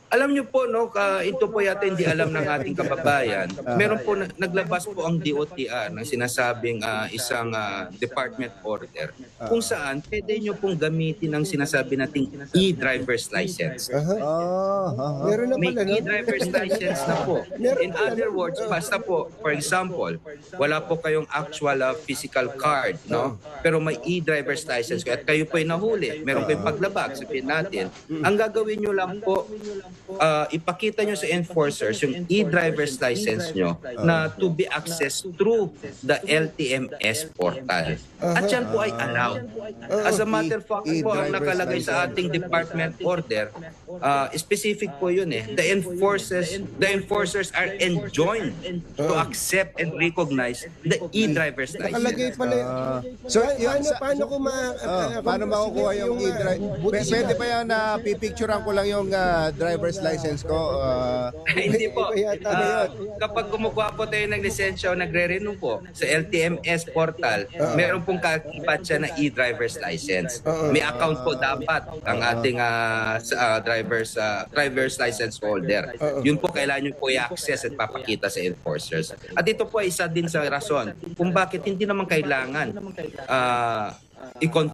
Alam niyo po, no, ito po yata hindi alam ng ating kababayan. Meron po naglabas po ang DOTR ng sinasabing isang department order kung saan pwede niyo pong gamitin ang sinasabi nating e-driver's license. Meron na May pala, no? e-driver's license na po. Meron In pala, other no? words, basta po, for example, wala po kayong actual physical card, no? Pero may e-driver's license kayo at kayo po ay nahuli, meron kayong paglabag, sabihin natin, ang gagawin nyo lang po, ipakita nyo sa enforcers yung e-driver's license nyo na to be accessed through the LTMS portal. At yan po ay allowed. As a matter of fact po, ang nakalagay sa ating department order, specific po yun eh. The enforcers are enjoined to accept and recognize the e-driver's Nakalagay license. pala. So, Paano ko paano makukuha yung e-drive? Pwede pa yan na pipicturean ko lang yung driver's license ko? Hindi po. Iba yata na yun. Kapag kumukuha po tayo ng lisensya o nagre-renew po sa LTMS portal, meron pong katipat siya na e-driver's license. May account po dapat ang ating driver's license holder. Yun po kailangan nyo po i-access at papakita sa enforcers. At ito po ay isa din sa rason kung bakit hindi naman kailangan i